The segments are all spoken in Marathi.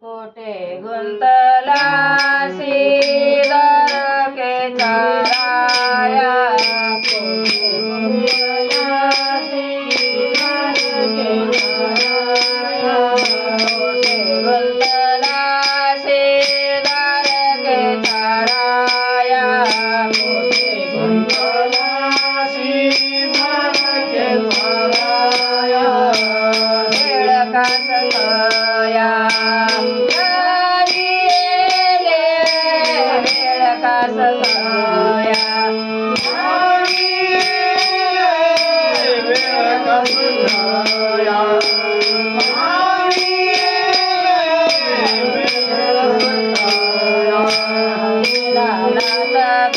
कोठे गुंतला श्रीधर के चराया कोठे गुंतला श्रीधर के चराया कोठे गुंतला श्रीधर के चराया कोठे गुंतला श्रीधर के चराया का सखाया का सखाया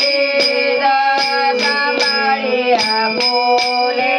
वेद सांभाळिया बोले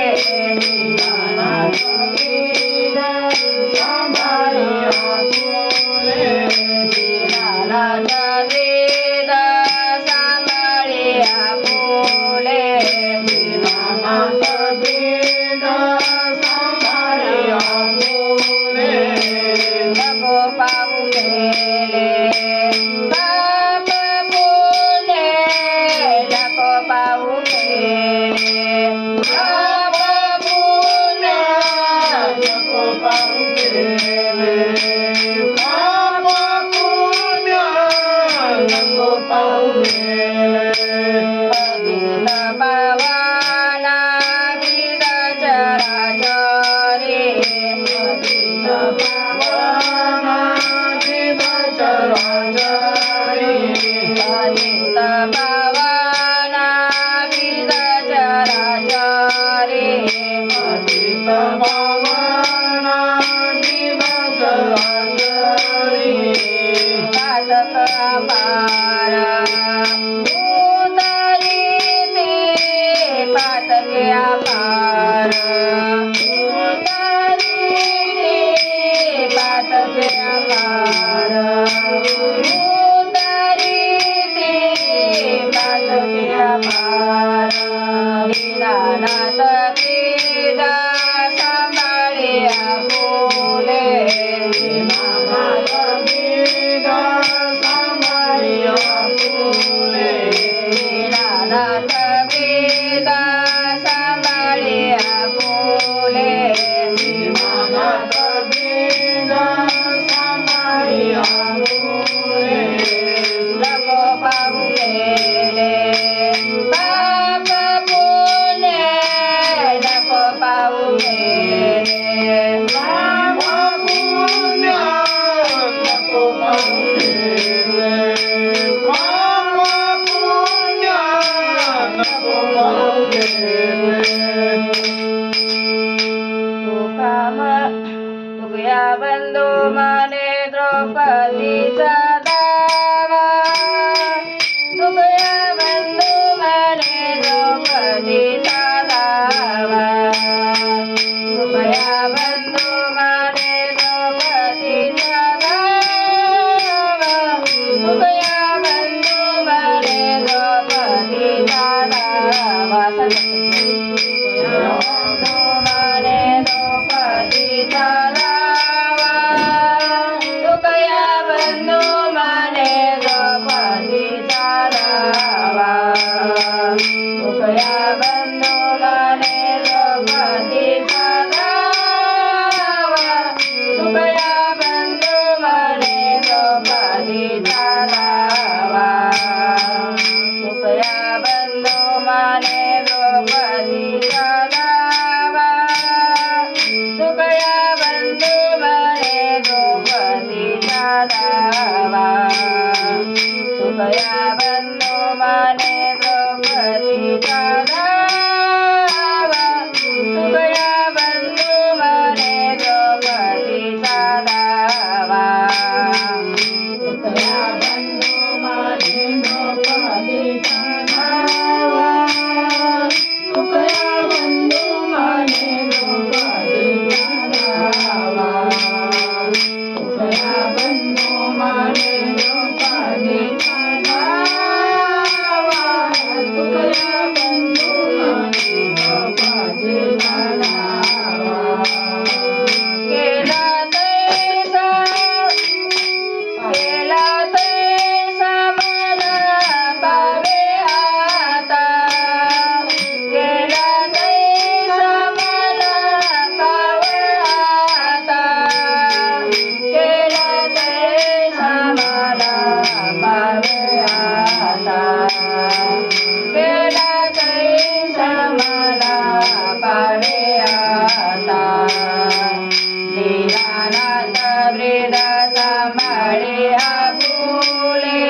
दीनानाथ वृद्ध सांभाळे आपुले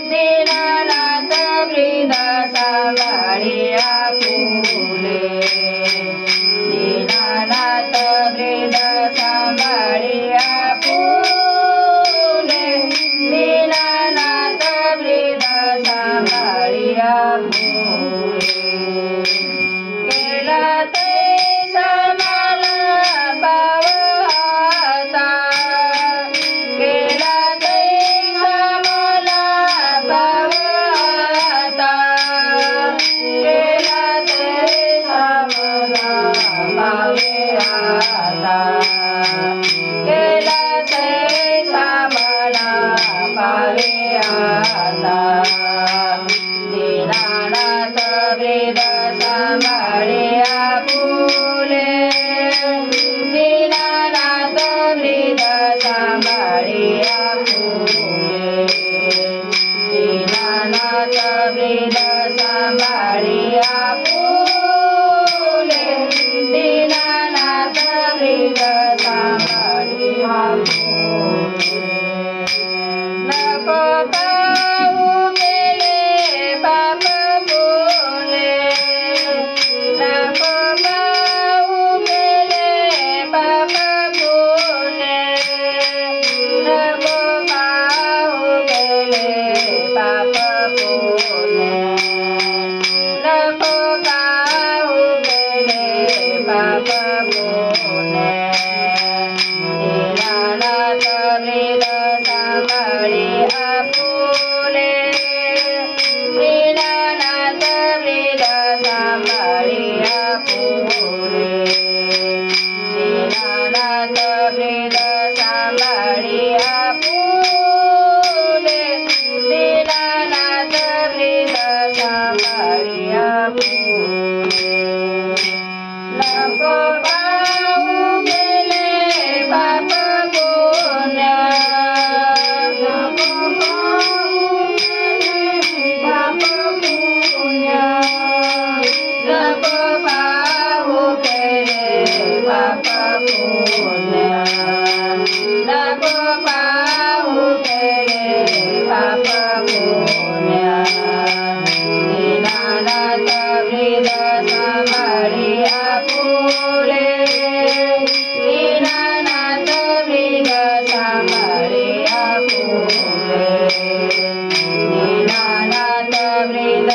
दीनानाथ वृद्ध सांभाळे आपुले दीनानाथ वृद्ध सांभाळे आपुले दीनानाथ वृद्ध सांभाळे आपुले केला तैसा मला पावता केला तैसा मला पावता केला तैसा मला पावे आता केला तैसा मला पावे आता दीनानाथ वृद्ध सांभाळे आपुले दीनानाथ वृद्ध सांभाळे आपुले दीनानाथ वृद्ध सांभाळे आपुले दीनानाथ वृद्ध सांभाळे आपुले नको पाहू गेले बाप बोले नको पाहू गेले बाप बोले नको पाहू गेले बाप बोले नको पाहू गेले बाप बोले दीनानाथ वृद्ध सांभाळे आपुले दीनानाथ वृद्ध सांभाळे आपुले दीनानाथ वृद्ध सांभाळे आपुले दीनानाथ वृद्ध सांभाळे आपुले नको पाहू गेले बाप पुण्य नको पाहू गेले बाप पुण्य नको पाहू गेले बाप पुण्य नको पाहू गेले बाप पुण्य दीनानाथ वृद्ध सांभाळे आपुले दीनानाथ वृद्ध सांभाळे आपुले दीनानाथ वृद्ध